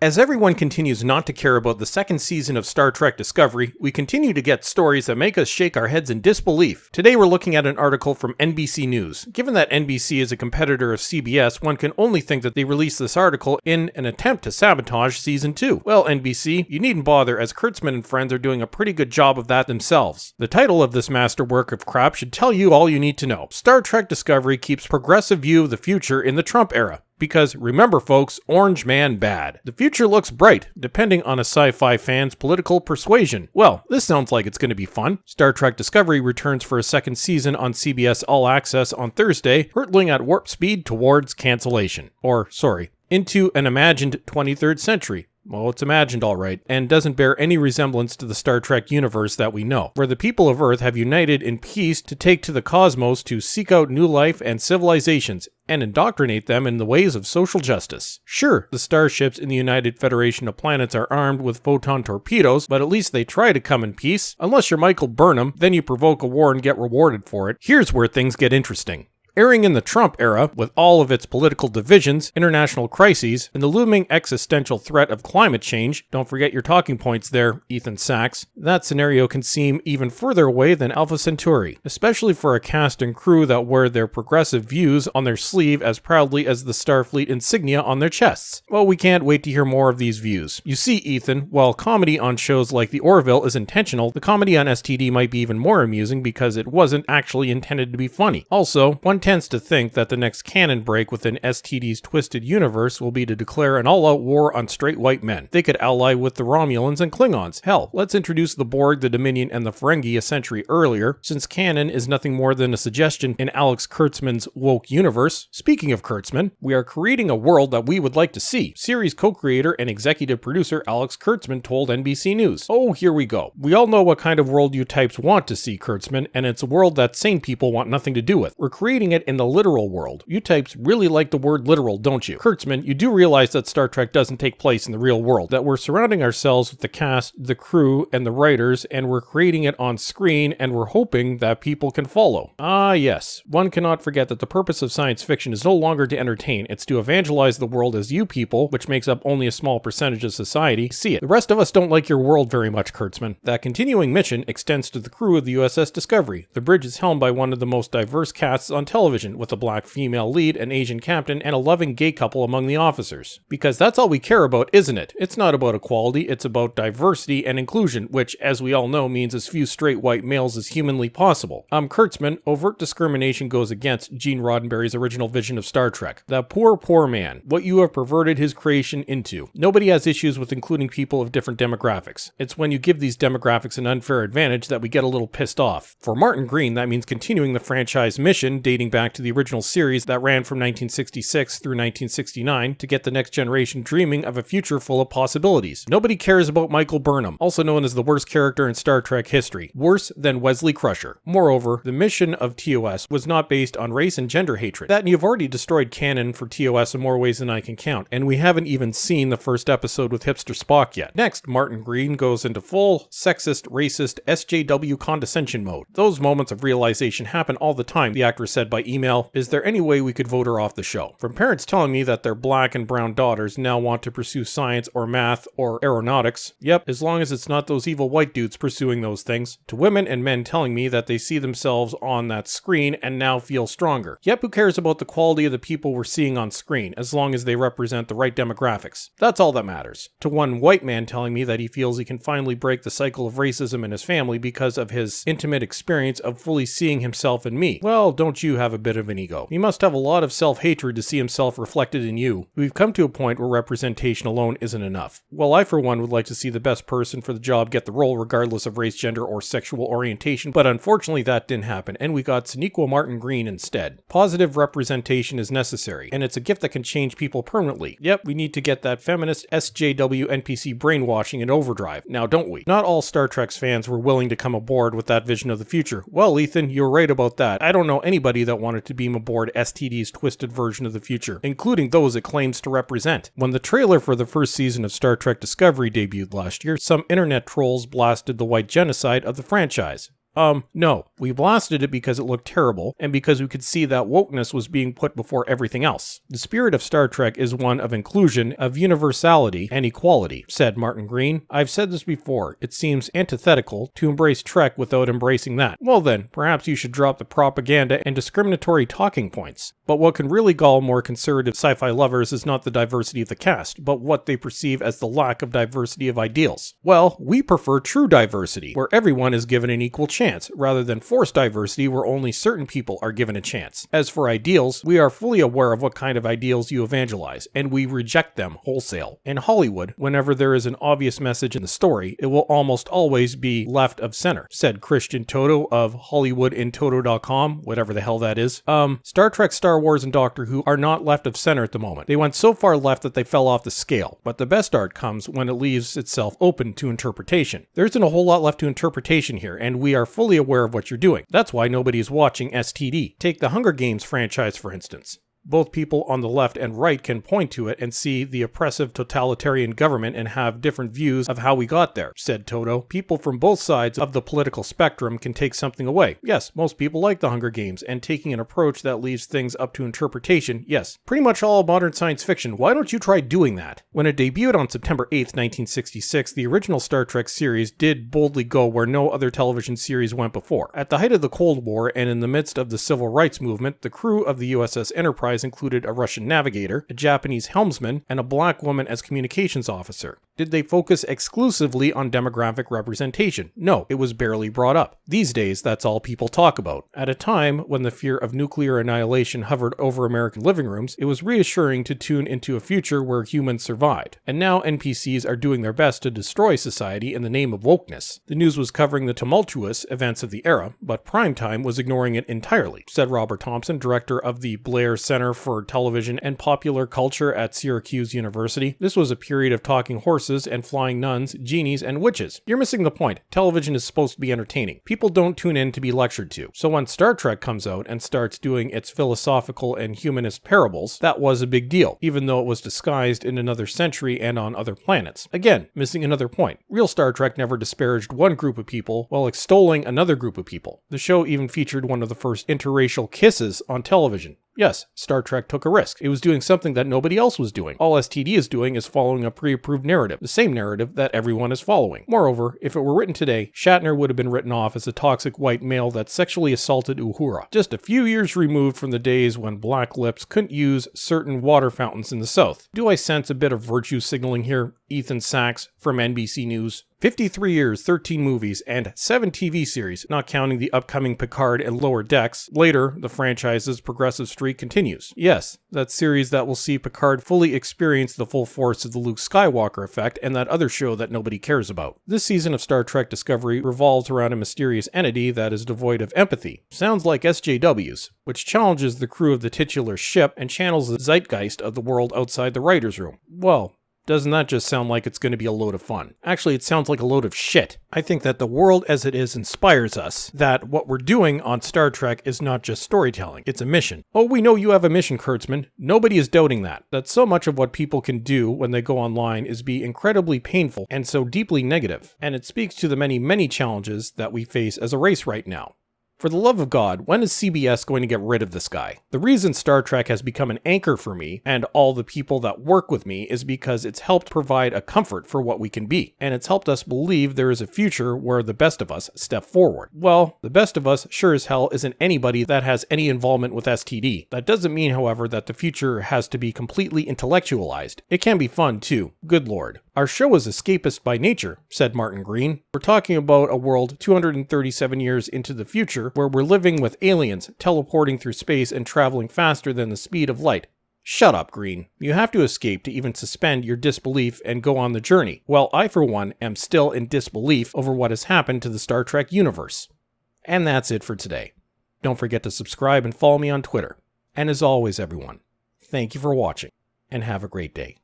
As everyone continues not to care about the second season of Star Trek Discovery, we continue to get stories that make us shake our heads in disbelief. Today we're looking at an article from NBC News. Given that NBC is a competitor of CBS, one can only think that they released this article in an attempt to sabotage Season 2. Well, NBC, you needn't bother, as Kurtzman and friends are doing a pretty good job of that themselves. The title of this masterwork of crap should tell you all you need to know. Star Trek Discovery keeps progressive view of the future in the Trump era. Because remember folks, Orange Man bad. The future looks bright, depending on a sci-fi fan's political persuasion. Well, this sounds like it's going to be fun. Star Trek Discovery returns for a second season on CBS All Access on Thursday, hurtling at warp speed towards cancellation. Into an imagined 23rd century. Well, it's imagined all right, and doesn't bear any resemblance to the Star Trek universe that we know, where the people of Earth have united in peace to take to the cosmos to seek out new life and civilizations, and indoctrinate them in the ways of social justice. Sure, the starships in the United Federation of Planets are armed with photon torpedoes, but at least they try to come in peace. Unless you're Michael Burnham, then you provoke a war and get rewarded for it. Here's where things get interesting. Airing in the Trump era, with all of its political divisions, international crises, and the looming existential threat of climate change, don't forget your talking points there, Ethan Sachs, that scenario can seem even further away than Alpha Centauri, especially for a cast and crew that wear their progressive views on their sleeve as proudly as the Starfleet insignia on their chests. Well, we can't wait to hear more of these views. You see, Ethan, while comedy on shows like The Orville is intentional, the comedy on STD might be even more amusing because it wasn't actually intended to be funny. Also, one tends to think that the next canon break within STD's twisted universe will be to declare an all-out war on straight white men. They could ally with the Romulans and Klingons. Hell, let's introduce the Borg, the Dominion, and the Ferengi a century earlier, since canon is nothing more than a suggestion in Alex Kurtzman's woke universe. Speaking of Kurtzman, we are creating a world that we would like to see. Series co-creator and executive producer Alex Kurtzman told NBC News. Oh, here we go. We all know what kind of world you types want to see, Kurtzman, and it's a world that sane people want nothing to do with. We're creating it in the literal world. You types really like the word literal, don't you? Kurtzman, you do realize that Star Trek doesn't take place in the real world, that we're surrounding ourselves with the cast, the crew, and the writers, and we're creating it on screen, and we're hoping that people can follow. Ah, yes. One cannot forget that the purpose of science fiction is no longer to entertain, it's to evangelize the world as you people, which makes up only a small percentage of society, see it. The rest of us don't like your world very much, Kurtzman. That continuing mission extends to the crew of the USS Discovery. The bridge is helmed by one of the most diverse casts on television, with a black female lead, an Asian captain, and a loving gay couple among the officers. Because that's all we care about, isn't it? It's not about equality, it's about diversity and inclusion, which, as we all know, means as few straight white males as humanly possible. Kurtzman, overt discrimination goes against Gene Roddenberry's original vision of Star Trek. That poor man, what you have perverted his creation into. Nobody has issues with including people of different demographics. It's when you give these demographics an unfair advantage that we get a little pissed off. For Martin Green, that means continuing the franchise mission dating back to the original series that ran from 1966 through 1969 to get the next generation dreaming of a future full of possibilities. Nobody cares about Michael Burnham, also known as the worst character in Star Trek history. Worse than Wesley Crusher. Moreover, the mission of TOS was not based on race and gender hatred. That and you've already destroyed canon for TOS in more ways than I can count, and we haven't even seen the first episode with hipster Spock yet. Next, Martin Green goes into full sexist, racist, SJW condescension mode. Those moments of realization happen all the time, the actress said by email. Is there any way we could vote her off the show? From parents telling me that their black and brown daughters now want to pursue science or math or aeronautics. Yep, as long as it's not those evil white dudes pursuing those things. To women and men telling me that they see themselves on that screen and now feel stronger. Yep, who cares about the quality of the people we're seeing on screen, as long as they represent the right demographics? That's all that matters. To one white man telling me that he feels he can finally break the cycle of racism in his family because of his intimate experience of fully seeing himself in me. Well, don't you have a bit of an ego? He must have a lot of self-hatred to see himself reflected in you. We've come to a point where representation alone isn't enough. Well, I for one would like to see the best person for the job get the role regardless of race, gender, or sexual orientation, but unfortunately that didn't happen, and we got Sonequa Martin Green instead. Positive representation is necessary, and it's a gift that can change people permanently. Yep, we need to get that feminist SJW NPC brainwashing in overdrive. Now don't we? Not all Star Trek's fans were willing to come aboard with that vision of the future. Well, Ethan, you're right about that. I don't know anybody that wanted to beam aboard STD's twisted version of the future, including those it claims to represent. When the trailer for the first season of Star Trek Discovery debuted last year, some internet trolls blasted the white genocide of the franchise. No. We blasted it because it looked terrible, and because we could see that wokeness was being put before everything else. The spirit of Star Trek is one of inclusion, of universality, and equality, said Martin Green. I've said this before. It seems antithetical to embrace Trek without embracing that. Well then, perhaps you should drop the propaganda and discriminatory talking points. But what can really gall more conservative sci-fi lovers is not the diversity of the cast, but what they perceive as the lack of diversity of ideals. Well, we prefer true diversity, where everyone is given an equal chance, rather than forced diversity where only certain people are given a chance. As for ideals, we are fully aware of what kind of ideals you evangelize, and we reject them wholesale. In Hollywood, whenever there is an obvious message in the story, it will almost always be left of center, said Christian Toto of HollywoodInToto.com, whatever the hell that is. Star Trek, Star Wars, and Doctor Who are not left of center at the moment. They went so far left that they fell off the scale, but the best art comes when it leaves itself open to interpretation. There isn't a whole lot left to interpretation here, and we are fully aware of what you're doing. That's why nobody is watching STD. Take the Hunger Games franchise, for instance. Both people on the left and right can point to it and see the oppressive totalitarian government and have different views of how we got there, said Toto. People from both sides of the political spectrum can take something away. Yes, most people like the Hunger Games, and taking an approach that leaves things up to interpretation, yes. Pretty much all modern science fiction. Why don't you try doing that? When it debuted on September 8th, 1966, the original Star Trek series did boldly go where no other television series went before. At the height of the Cold War and in the midst of the civil rights movement, the crew of the USS Enterprise included a Russian navigator, a Japanese helmsman, and a black woman as communications officer. Did they focus exclusively on demographic representation? No, it was barely brought up. These days, that's all people talk about. At a time when the fear of nuclear annihilation hovered over American living rooms, it was reassuring to tune into a future where humans survived. And now NPCs are doing their best to destroy society in the name of wokeness. The news was covering the tumultuous events of the era, but primetime was ignoring it entirely, said Robert Thompson, director of the Blair Center for Television and Popular Culture at Syracuse University. This was a period of talking horses and flying nuns, genies, and witches. You're missing the point. Television is supposed to be entertaining. People don't tune in to be lectured to. So when Star Trek comes out and starts doing its philosophical and humanist parables, that was a big deal, even though it was disguised in another century and on other planets. Again, missing another point. Real Star Trek never disparaged one group of people while extolling another group of people. The show even featured one of the first interracial kisses on television. Yes, Star Trek took a risk. It was doing something that nobody else was doing. All STD is doing is following a pre-approved narrative, the same narrative that everyone is following. Moreover, if it were written today, Shatner would have been written off as a toxic white male that sexually assaulted Uhura, just a few years removed from the days when black lips couldn't use certain water fountains in the South. Do I sense a bit of virtue signaling here? Ethan Sachs from NBC News. 53 years, 13 movies, and 7 TV series, not counting the upcoming Picard and Lower Decks. Later, the franchise's progressive streak continues. Yes, that series that will see Picard fully experience the full force of the Luke Skywalker effect and that other show that nobody cares about. This season of Star Trek Discovery revolves around a mysterious entity that is devoid of empathy. Sounds like SJWs, which challenges the crew of the titular ship and channels the zeitgeist of the world outside the writer's room. Well, doesn't that just sound like it's going to be a load of fun? Actually, it sounds like a load of shit. I think that the world as it is inspires us, that what we're doing on Star Trek is not just storytelling, it's a mission. Oh, we know you have a mission, Kurtzman. Nobody is doubting that. That so much of what people can do when they go online is be incredibly painful and so deeply negative, and it speaks to the many, many challenges that we face as a race right now. For the love of God, when is CBS going to get rid of this guy? The reason Star Trek has become an anchor for me and all the people that work with me is because it's helped provide a comfort for what we can be, and it's helped us believe there is a future where the best of us step forward. Well, the best of us sure as hell isn't anybody that has any involvement with STD. That doesn't mean, however, that the future has to be completely intellectualized. It can be fun too, good lord. Our show is escapist by nature, said Martin Green. We're talking about a world 237 years into the future where we're living with aliens, teleporting through space and traveling faster than the speed of light. Shut up, Green. You have to escape to even suspend your disbelief and go on the journey. Well, I, for one, am still in disbelief over what has happened to the Star Trek universe. And that's it for today. Don't forget to subscribe and follow me on Twitter. And as always, everyone, thank you for watching, and have a great day.